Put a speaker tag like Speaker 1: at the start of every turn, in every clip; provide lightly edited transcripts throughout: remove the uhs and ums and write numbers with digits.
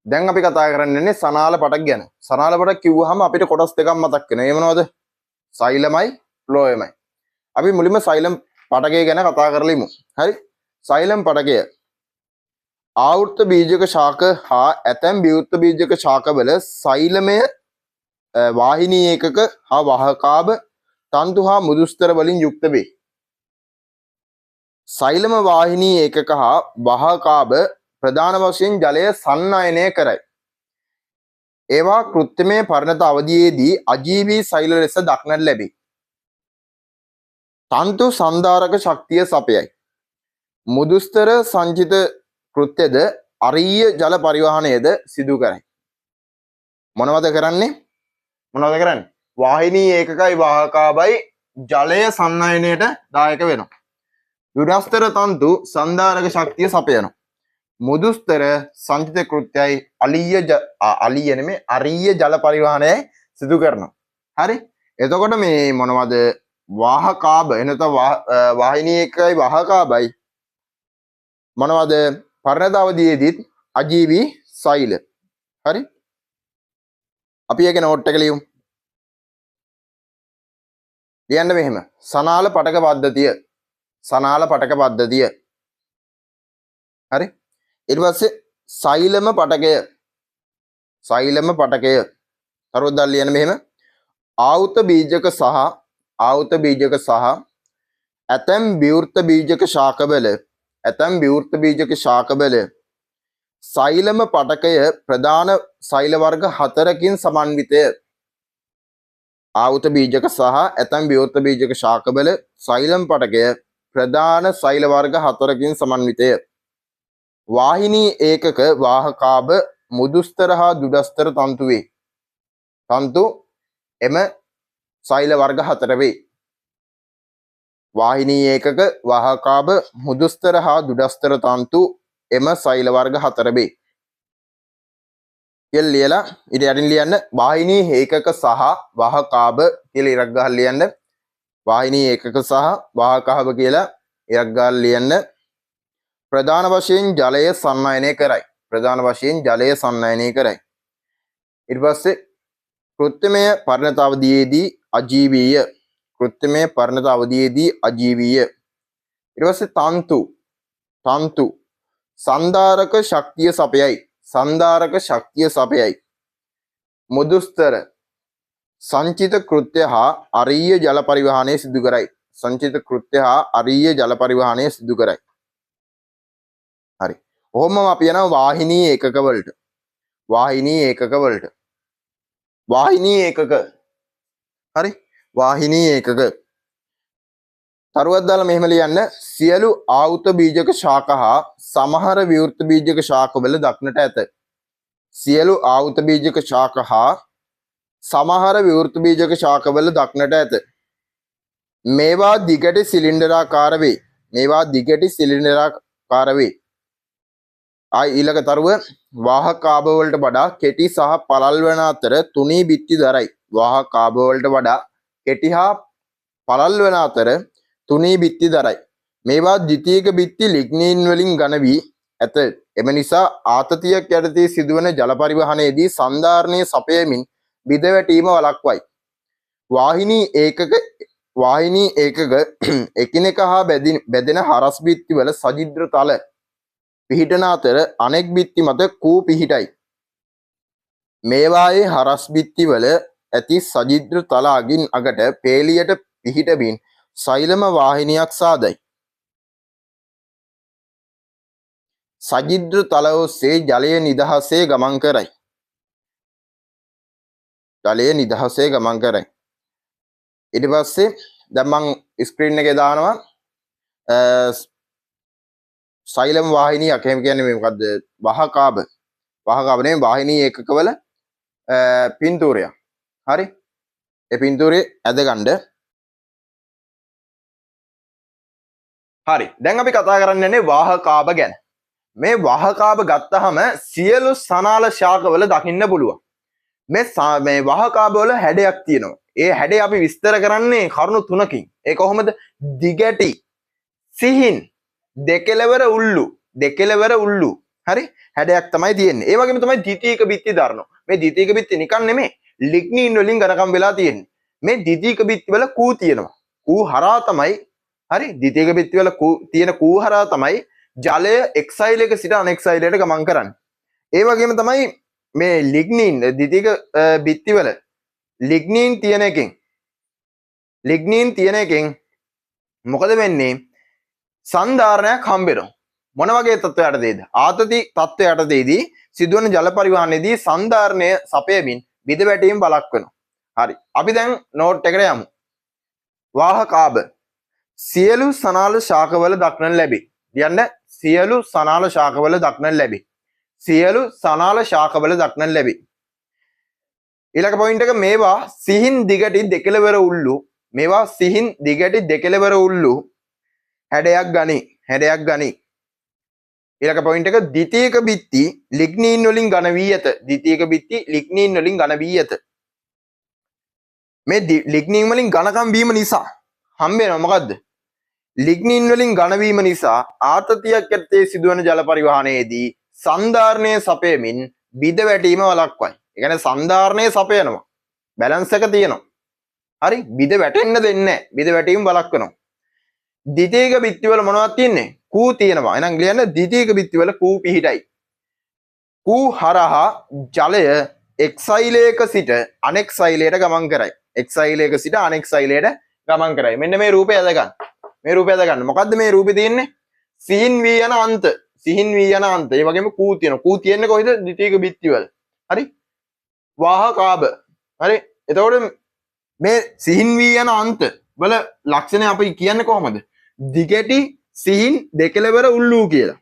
Speaker 1: දැන් අපි කතා කරන්නේ සනාල පටක් ගැන. සනාල පටක් කිව්වහම අපිට කොටස් දෙකක් මතක් වෙනවා. ඒ මොනවද? සෛලමයි ෆ්ලෝයමයි. අපි මුලින්ම සෛලම් පටකය ගැන කතා කරලිමු. හරි? සෛලම් පටකය ආවෘත බීජක ශාක හා ඇතැම් විවෘත බීජක ශාකවල සෛලමය වාහිනී ඒකක හා වාහකාභ තන්තු හා මුදුස්තර වලින් යුක්ත වේ. සෛලම වාහිනී ඒකක හා වාහකාභ ප්‍රධාන වශයෙන් ජලය සන්නයනය කරයි. ඒවා කෘත්‍රිමය පරිණත අවධියේදී අජීවී සෛල ලෙස දක්නට ලැබේ. තන්තු සන්ධාරක ශක්තිය සපයයි. මුදුස්තර සංචිත කෘත්‍යද අරීය ජල පරිවහනයද සිදු කරයි. මොනවද කරන්නේ? වාහිනී ඒකකයි වාහකාභයි ජලය සන්නයනයට දායක වෙනවා. දුරස්තර තන්තු සන්ධාරක ශක්තිය සපයනවා. මුදුස්තර සංචිත කෘත්‍යයි අරීය ජල පරිවහනය සිදු කරනවා. හරි? එතකොට මේ මොනවද? වාහකාභ එනත වාහිනී ඒකකයි වාහකාභයි මොනවද? පරිණත අවධියේදීත් අජීවී සෛල. හරි? අපි ඒක නෝට් එක ලියමු. ලියන්න මෙහෙම. සනාල පටක පද්ධතිය. හරි? ඊට පස්සේ සෛලම පටකය. තරුවදල් ලියන්න මෙහෙම. ආවෘත බීජක සහ ඇතැම් විවෘත බීජක ශාකවල සෛලම පටකය ප්‍රධාන සෛල වර්ග 4කින් සමන්විතය. ආවෘත බීජක සහ ඇතැම් විවෘත බීජක ශාකවල සෛලම පටකය ප්‍රධාන සෛල වර්ග 4කින් සමන්විතය. වාහිනී ඒකක වාහකාභ මුදුස්තර හා දුඩස්තර තන්තු වේ. තන්තු එම සෛල වර්ග 4 වේ. වාහිනී ඒකක වාහකාභ මුදුස්තර හා දුඩස්තර තන්තු එම සෛල වර්ග 4 වේ. කියලා ලියලා ඊට යටින් ලියන්න වාහිනී ඒකක සහ වාහකාභ කියලා ඉරක් ගහලා ලියන්න. වාහිනී ඒකක සහ වාහකාභ කියලා ඉරක් ගහලා ලියන්න. ප්‍රධාන වශයෙන් ජලය සන්නයනය කරයි. ඊට පස්සේ කෘත්‍රිමය පරිණත අවධියේදී අජීවීය. ඊට පස්සේ තන්තු සන්ධාරක ශක්තිය සපයයි. මුදුස්තර සංචිත කෘත්‍ය හා අරීය ජල පරිවහනය සිදු කරයි. හරි. ඔහොමම අපි යනවා වාහිනී ඒකක වලට. හරි? වාහිනී ඒකක. තරුවක් දාලා මෙහෙම ලියන්න. සියලු ආවෘත බීජක ශාක හා සමහර විවෘත බීජක ශාකවල දක්නට ඇත. මේවා දිගට සිලින්ඩරාකාර වේ. ඊළඟ තරුව වාහකාභ වලට වඩා කෙටි සහ පළල් වන අතර තුනී බිත්ති දරයි. මේවා ද්විතීයික බිත්ති ලිග්නීන් වලින් ඝන වී ඇත. එම නිසා ආතතියක් යටතේ සිදුවන ජල පරිවහනයේදී සන්ධාරණය සපයමින් බිඳවැටීම වළක්වයි. වාහිනී ඒකක එකිනෙක හා බැදෙන හරස් බිත්ති වල සජිද්‍ර තල පිහිටන අතර අනෙක් බිත්ති මත කූ පිහිටයි. මේවායේ හරස් බිත්ති වල ඇති සජිද්‍ර තල අගින් අගට පේලියට පිහිටමින් සෛලම වාහිනියක් සාදයි. සජිද්‍ර තල ඔස්සේ ජලය නිදහසේ ගමන් කරයි. ඊට පස්සේ දැන් මම ස්ක්‍රීන් එකේ දානවා සෛලම වාහිනියක්. එහෙම කියන්නේ මේ මොකද්ද? වාහකාභ නෙමෙයි වාහිනී ඒකකවල පින්තූරයක්. හරි? ඒ පින්තූරේ ඇදගන්න. හරි. දැන් අපි කතා කරන්නේ වාහකාභ ගැන. මේ වාහකාභ ගත්තහම සියලු සනාල ශාකවල දකින්න පුළුවන්. මේ වාහකාභ වල හැඩයක් තියෙනවා. ඒ හැඩය අපි විස්තර කරන්නේ කරුණු තුනකින්. ඒ කොහොමද? දිගටි, සිහින්, දෙකලවර උල්ලු. හරි හැඩයක් තමයි තියෙන්නේ. ඒ වගේම තමයි ද්විතීයික බිත්ති දරනවා. මේ ද්විතීයික බිත්ති නිකන් නෙමෙයි. ලිග්නින් වලින් ඝනකම් වෙලා තියෙන්නේ. මේ ද්විතීයික බිත්ති වල කූ තියෙනවා. කූ හරහා තමයි හරි ද්විතීයික බිත්ති වල තියෙන කූ හරහා තමයි ජලය එක්සයිලයක සිට අනෙක්සයිලයට ගමන් කරන්නේ. ඒ වගේම තමයි මේ ලිග්නින් ද්විතීයික බිත්ති වල ලිග්නින් තියෙන එකෙන් මොකද වෙන්නේ? සංධාරණයක් හම්බෙනවා. මොන වගේ තත්ත්වයකටද? ආතති තත්ත්වයකටදී සිදුවන ජල පරිවහනයේදී සංධාරණය සපයමින් විද වැටීම් බලක් වෙනවා. හරි. අපි දැන් නෝට් එකට යමු. වාහකාභ සියලු සනාල ශාකවල දක්නට ලැබේ. කියන්න සියලු සනාල ශාකවල දක්නට ලැබේ. සියලු සනාල ශාකවල දක්නට ලැබේ. ඊළඟ පොයින්ට් එක මේවා සිහින් දිගටි දෙකලවර උල්ලු මේවා සිහින් දිගටි දෙකලවර උල්ලු හැඩයක් ගනි. ඊළඟ පොයින්ට් එක ද්විතීයික බිත්ති ලිග්නින් වලින් ඝන වී ඇත. ද්විතීයික බිත්ති ලිග්නින් වලින් ඝන වී ඇත. මේ ලිග්නින් වලින් ඝනකම් වීම නිසා හම්බ වෙනවා මොකද්ද? ලිග්නින් වලින් ඝන වීම නිසා ආතතියක් ඇත්තේ සිදුවන ජල පරිවහනයේදී සංධාරණය සපයමින් බිඳ වැටීම වළක්වයි. ඒ කියන්නේ සංධාරණය සපයනවා. බැලන්ස් එක තියෙනවා. හරි බිඳ වැටෙන්න දෙන්නේ නැහැ. බිඳ වැටීම වළක්වනවා. ද්විතීයික බිත්ති වල මොනවද තියෙන්නේ? කූ තියෙනවා. එහෙනම් ලියන්න ද්විතීයික බිත්ති වල කූ පිහිටයි. කූ හරහා ජලය එක්සයිලයක සිට අනෙක්සයිලයට ගමන් කරයි. එක්සයිලයක සිට අනෙක්සයිලයට ගමන් කරයි. මෙන්න මේ රූපය අද ගන්න. මේ රූපය අද ගන්න. මොකද්ද මේ රූපේ තියෙන්නේ? සිහින් වී යන අන්ත. සිහින් වී යන අන්ත. ඒ වගේම කූ තියෙනවා. කූ තියෙන්නේ කොහෙද? ද්විතීයික බිත්ති වල. හරි? වාහකාභ. හරි? එතකොට මේ සිහින් වී යන අන්ත වල ලක්ෂණය අපි කියන්නේ කොහොමද? දිගටි සිහින් දෙකලවර උල්ලූ කියලා.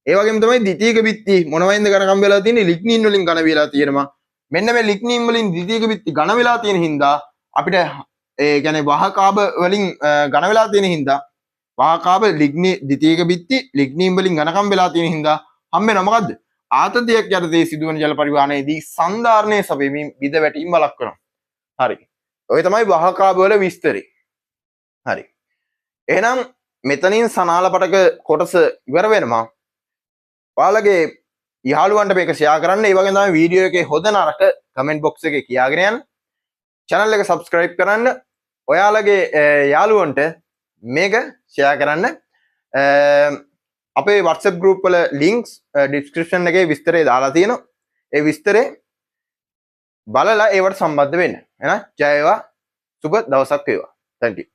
Speaker 1: ඒ වගේම තමයි ද්විතීයික බිත්ති මොනවයින්ද ඝනකම් වෙලා තියෙන්නේ? ලිග්නින් වලින් ඝන වෙලා තියෙනවා. මෙන්න මේ ලිග්නින් වලින් ද්විතීයික බිත්ති ඝන වෙලා තියෙන හින්දා අපිට ඒ කියන්නේ වාහකාභ වලින් ඝන වෙලා තියෙන හින්දා වාහකාභ ද්විතීයික බිත්ති ලිග්නින් වලින් ඝනකම් වෙලා තියෙන හින්දා හම්බ වෙනවා මොකද්ද? ආතතියක් යටතේ සිදුවන ජල පරිවහනයේදී සංධාරණය සපයමින් බිඳ වැටීම වළක්වනවා. හරි. ඔය තමයි වාහකාභ වල විස්තරය. හරි. එහෙනම් මෙතනින් සනාල පටක කොටස ඉවර වෙනවා. ඔයාලගේ යාළුවන්ට මේක ෂෙයා කරන්න. ඒ වගේම තමයි වීඩියෝ එකේ හොඳ නරක කමෙන්ට් බොක්ස් එකේ කියාගෙන යන්න. channel එක subscribe කරන්න. ඔයාලගේ යාළුවන්ට මේක ෂෙයා කරන්න. අපේ WhatsApp group වල links description එකේ විස්තරය දාලා තියෙනවා. ඒ විස්තරේ බලලා ඒවට සම්බන්ධ වෙන්න. එහෙනම් ජය වේවා. සුබ දවසක් වේවා. Thank you.